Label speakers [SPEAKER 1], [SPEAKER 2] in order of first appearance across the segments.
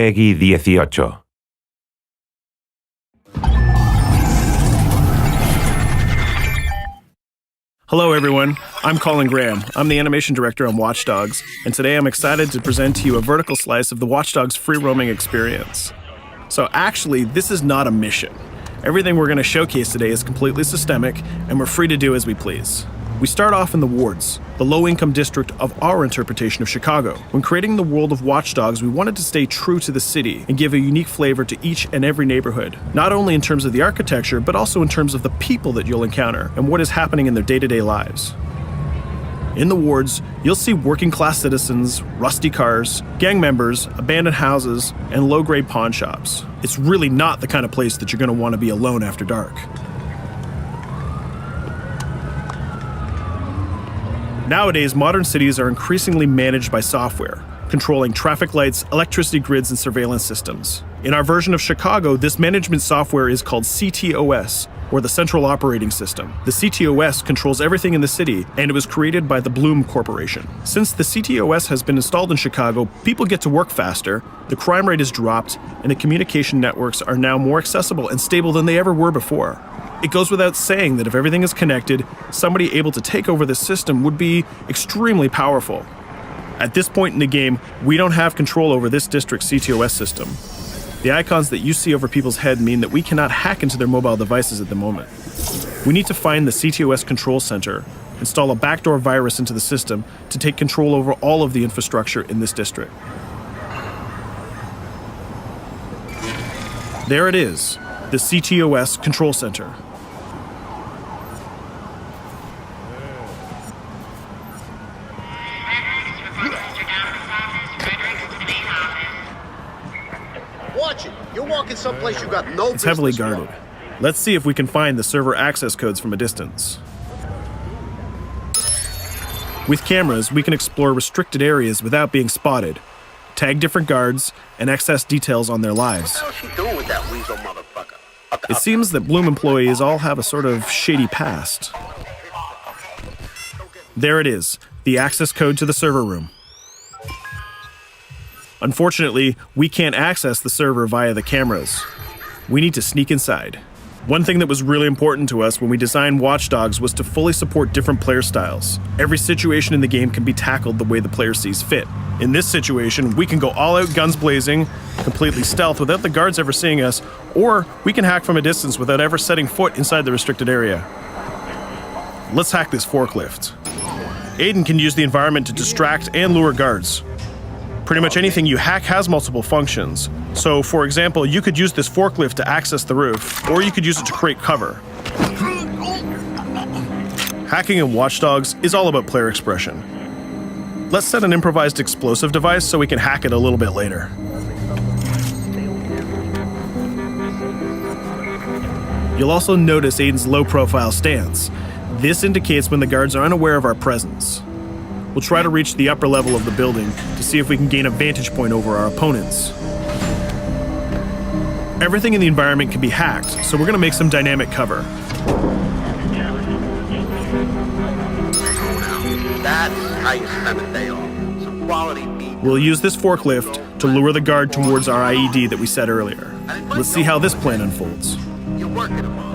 [SPEAKER 1] Peggy 18.
[SPEAKER 2] Hello everyone, I'm Colin Graham. I'm the animation director on Watch Dogs, and today I'm excited to present to you a vertical slice of the Watch Dogs free roaming experience. So actually, this is not a mission. Everything we're going to showcase today is completely systemic, and we're free to do as we please. We start off in the wards, the low-income district of our interpretation of Chicago. When creating the world of Watch Dogs, we wanted to stay true to the city and give a unique flavor to each and every neighborhood, not only in terms of the architecture, but also in terms of the people that you'll encounter and what is happening in their day-to-day lives. In the wards, you'll see working-class citizens, rusty cars, gang members, abandoned houses, and low-grade pawn shops. It's really not the kind of place that you're going to want to be alone after dark. Nowadays, modern cities are increasingly managed by software, controlling traffic lights, electricity grids, and surveillance systems. In our version of Chicago, this management software is called CTOS, or the Central Operating System. The CTOS controls everything in the city, and it was created by the Bloom Corporation. Since the CTOS has been installed in Chicago, people get to work faster, the crime rate is dropped, and the communication networks are now more accessible and stable than they ever were before. It goes without saying that if everything is connected, somebody able to take over the system would be extremely powerful. At this point in the game, we don't have control over this district's CTOS system. The icons that you see over people's head mean that we cannot hack into their mobile devices at the moment. We need to find the CTOS control center, install a backdoor virus into the system to take control over all of the infrastructure in this district. There it is, the CTOS control center.
[SPEAKER 3] Watch it. You're walking someplace you got no business.
[SPEAKER 2] It's heavily guarded. Let's see if we can find the server access codes from a distance. With cameras, we can explore restricted areas without being spotted, tag different guards, and access details on their lives.
[SPEAKER 3] What the hell is she doing with that weasel motherfucker?
[SPEAKER 2] It seems that Bloom employees all have a sort of shady past. There it is, the access code to the server room. Unfortunately, we can't access the server via the cameras. We need to sneak inside. One thing that was really important to us when we designed Watch Dogs was to fully support different player styles. Every situation in the game can be tackled the way the player sees fit. In this situation, we can go all out guns blazing, completely stealth without the guards ever seeing us, or we can hack from a distance without ever setting foot inside the restricted area. Let's hack this forklift. Aiden can use the environment to distract and lure guards. Pretty much anything you hack has multiple functions. So, for example, you could use this forklift to access the roof, or you could use it to create cover. Hacking in Watch Dogs is all about player expression. Let's set an improvised explosive device so we can hack it a little bit later. You'll also notice Aiden's low-profile stance. This indicates when the guards are unaware of our presence. We'll try to reach the upper level of the building to see if we can gain a vantage point over our opponents. Everything in the environment can be hacked, so we're going to make some dynamic cover.
[SPEAKER 3] That's how you spend a day off. Some quality meat.
[SPEAKER 2] We'll use this forklift to lure the guard towards our IED that we set earlier. Let's see how this plan unfolds.
[SPEAKER 3] You're working them on.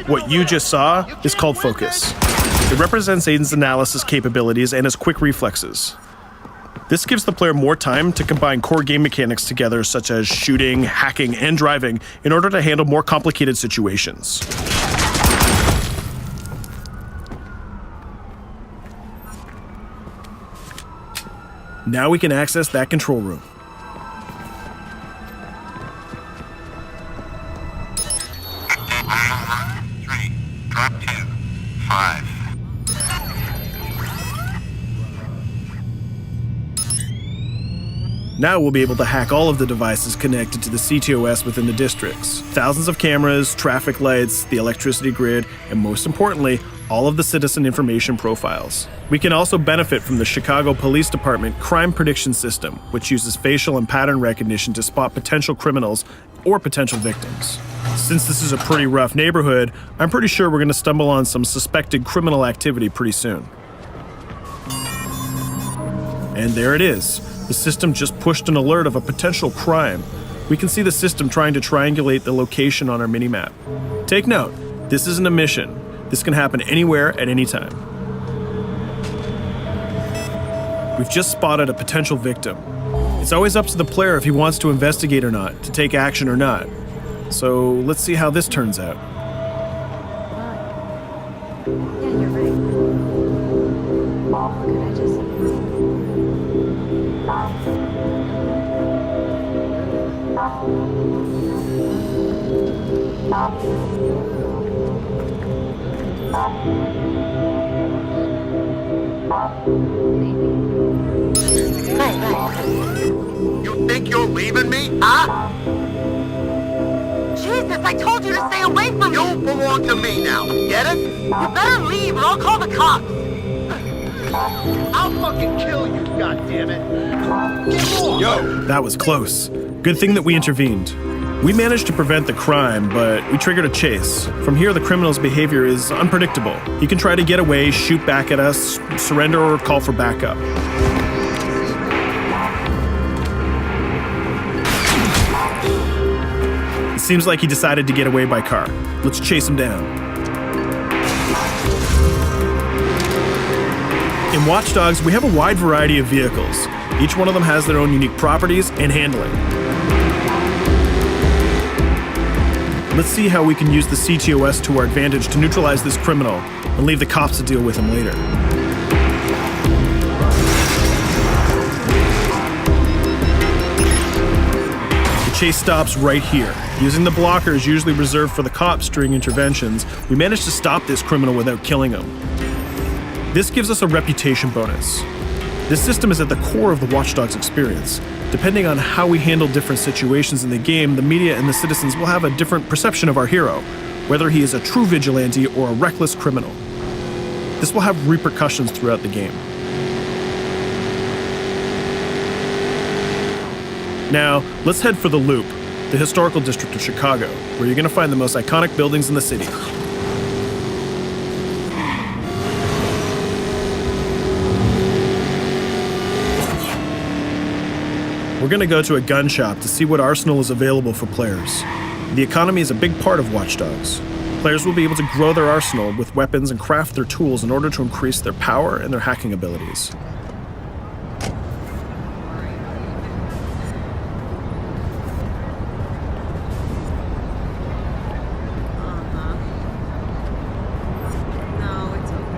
[SPEAKER 2] What you just saw is called focus. It represents Aiden's analysis capabilities and his quick reflexes. This gives the player more time to combine core game mechanics together, such as shooting, hacking, and driving, in order to handle more complicated situations. Now we can access that control room.
[SPEAKER 4] Drop 2, 5.
[SPEAKER 2] Now we'll be able to hack all of the devices connected to the CTOS within the districts. Thousands of cameras, traffic lights, the electricity grid, and most importantly, all of the citizen information profiles. We can also benefit from the Chicago Police Department Crime Prediction System, which uses facial and pattern recognition to spot potential criminals or potential victims. Since this is a pretty rough neighborhood, I'm pretty sure we're going to stumble on some suspected criminal activity pretty soon. And there it is. The system just pushed an alert of a potential crime. We can see the system trying to triangulate the location on our minimap. Take note, this isn't a mission. This can happen anywhere at any time. We've just spotted a potential victim. It's always up to the player if he wants to investigate or not, to take action or not. So let's see how this turns out.
[SPEAKER 1] Yeah, you're right. Could I just...
[SPEAKER 3] You think you're leaving me? Huh?
[SPEAKER 5] Jesus, I told you to stay away from me!
[SPEAKER 3] You belong to me now. Get it?
[SPEAKER 5] You better leave or I'll call the cops!
[SPEAKER 3] I'll fucking kill you, goddammit! Get off! Yo!
[SPEAKER 2] That was close. Good thing that we intervened. We managed to prevent the crime, but we triggered a chase. From here, the criminal's behavior is unpredictable. He can try to get away, shoot back at us, surrender, or call for backup. It seems like he decided to get away by car. Let's chase him down. In Watch Dogs, we have a wide variety of vehicles. Each one of them has their own unique properties and handling. Let's see how we can use the CTOS to our advantage to neutralize this criminal and leave the cops to deal with him later. The chase stops right here. Using the blockers usually reserved for the cops during interventions, we managed to stop this criminal without killing him. This gives us a reputation bonus. This system is at the core of the Watch Dogs experience. Depending on how we handle different situations in the game, the media and the citizens will have a different perception of our hero, whether he is a true vigilante or a reckless criminal. This will have repercussions throughout the game. Now, let's head for the Loop, the historical district of Chicago, where you're going to find the most iconic buildings in the city. We're going to go to a gun shop to see what arsenal is available for players. The economy is a big part of Watch Dogs. Players will be able to grow their arsenal with weapons and craft their tools in order to increase their power and their hacking abilities.
[SPEAKER 1] No, it's okay.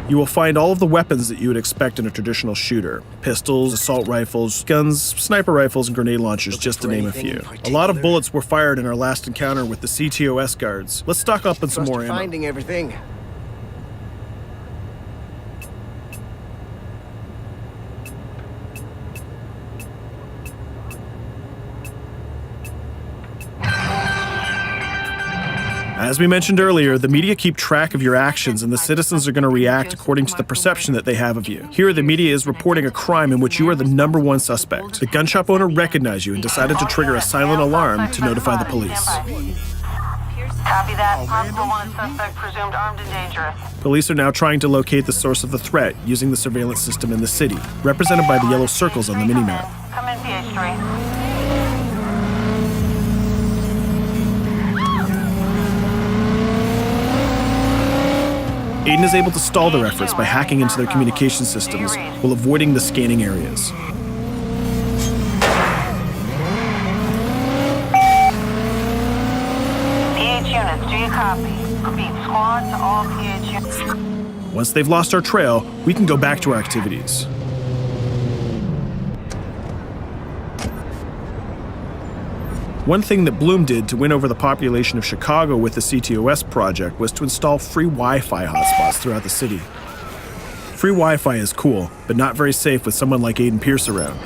[SPEAKER 2] You will find all of the weapons that you would expect in a traditional shooter. Pistols, assault rifles, guns, sniper rifles, and grenade launchers, just to name a few. A lot of bullets were fired in our last encounter with the CTOS guards. Let's stock up on some more ammo.
[SPEAKER 6] Finding everything.
[SPEAKER 2] As we mentioned earlier, the media keep track of your actions and the citizens are going to react according to the perception that they have of you. Here, the media is reporting a crime in which you are the #1 suspect. The gun shop owner recognized you and decided to trigger a silent alarm to notify the police.
[SPEAKER 5] Copy that. Possible wanted suspect presumed armed and dangerous.
[SPEAKER 2] Police are now trying to locate the source of the threat using the surveillance system in the city, represented by the yellow circles on the minimap.
[SPEAKER 5] Come in, PH3.
[SPEAKER 2] Aiden is able to stall their efforts by hacking into their communication systems while avoiding the scanning areas.
[SPEAKER 5] PH units, do you copy? Repeat, squad to all PH units.
[SPEAKER 2] Once they've lost our trail, we can go back to our activities. One thing that Bloom did to win over the population of Chicago with the CTOS project was to install free Wi-Fi hotspots throughout the city. Free Wi-Fi is cool, but not very safe with someone like Aiden Pierce around.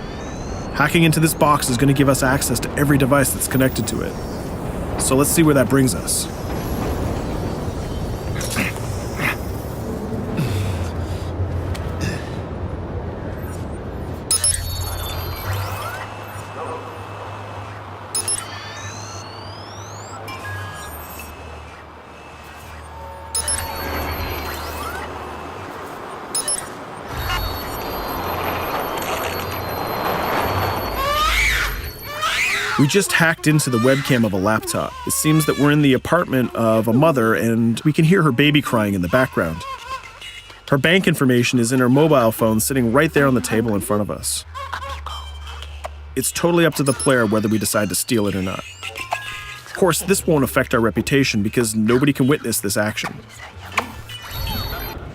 [SPEAKER 2] Hacking into this box is going to give us access to every device that's connected to it. So let's see where that brings us. We just hacked into the webcam of a laptop. It seems that we're in the apartment of a mother and we can hear her baby crying in the background. Her bank information is in her mobile phone sitting right there on the table in front of us. It's totally up to the player whether we decide to steal it or not. Of course, this won't affect our reputation because nobody can witness this action.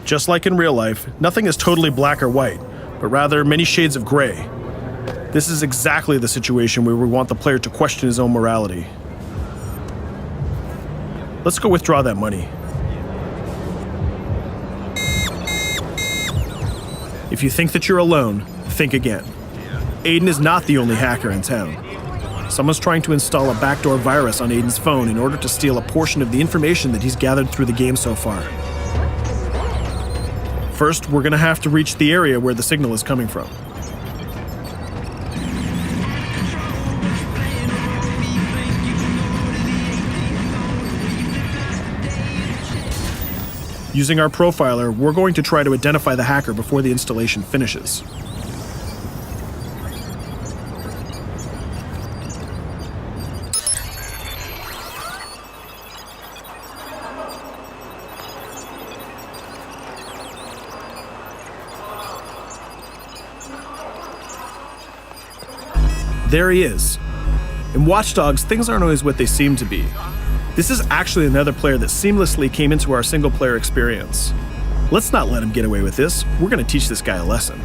[SPEAKER 2] Just like in real life, nothing is totally black or white, but rather many shades of gray. This is exactly the situation where we want the player to question his own morality. Let's go withdraw that money. If you think that you're alone, think again. Aiden is not the only hacker in town. Someone's trying to install a backdoor virus on Aiden's phone in order to steal a portion of the information that he's gathered through the game so far. First, we're gonna have to reach the area where the signal is coming from. Using our profiler, we're going to try to identify the hacker before the installation finishes. There he is. In Watch Dogs, things aren't always what they seem to be. This is actually another player that seamlessly came into our single-player experience. Let's not let him get away with this. We're going to teach this guy a lesson.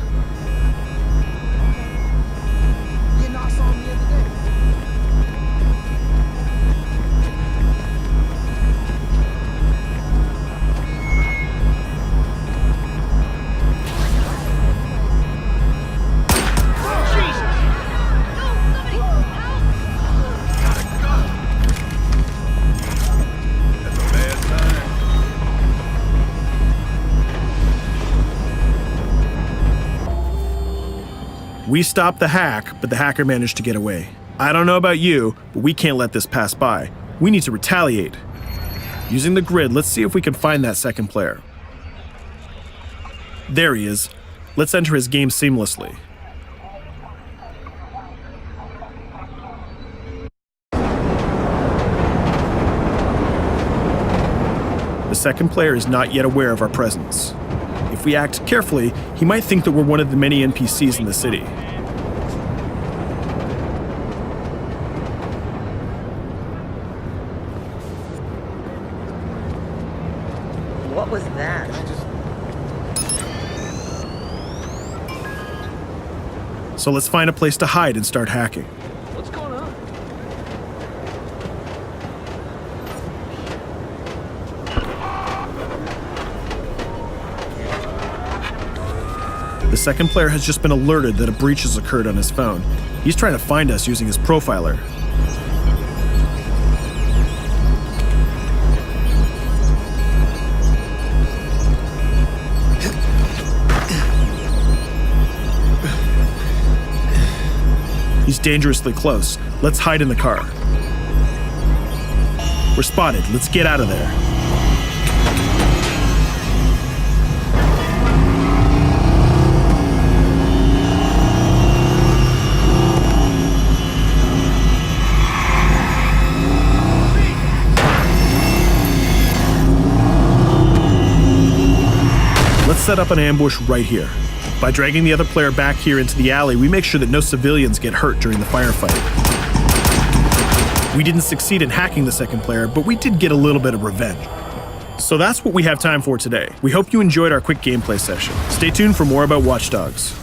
[SPEAKER 2] We stopped the hack, but the hacker managed to get away. I don't know about you, but we can't let this pass by. We need to retaliate. Using the grid, let's see if we can find that second player. There he is. Let's enter his game seamlessly. The second player is not yet aware of our presence. If we act carefully, he might think that we're one of the many NPCs in the city.
[SPEAKER 6] What was that?
[SPEAKER 2] So let's find a place to hide and start hacking.
[SPEAKER 6] What's going on?
[SPEAKER 2] The second player has just been alerted that a breach has occurred on his phone. He's trying to find us using his profiler. He's dangerously close. Let's hide in the car. We're spotted. Let's get out of there. Let's set up an ambush right here. By dragging the other player back here into the alley, we make sure that no civilians get hurt during the firefight. We didn't succeed in hacking the second player, but we did get a little bit of revenge. So that's what we have time for today. We hope you enjoyed our quick gameplay session. Stay tuned for more about Watch Dogs.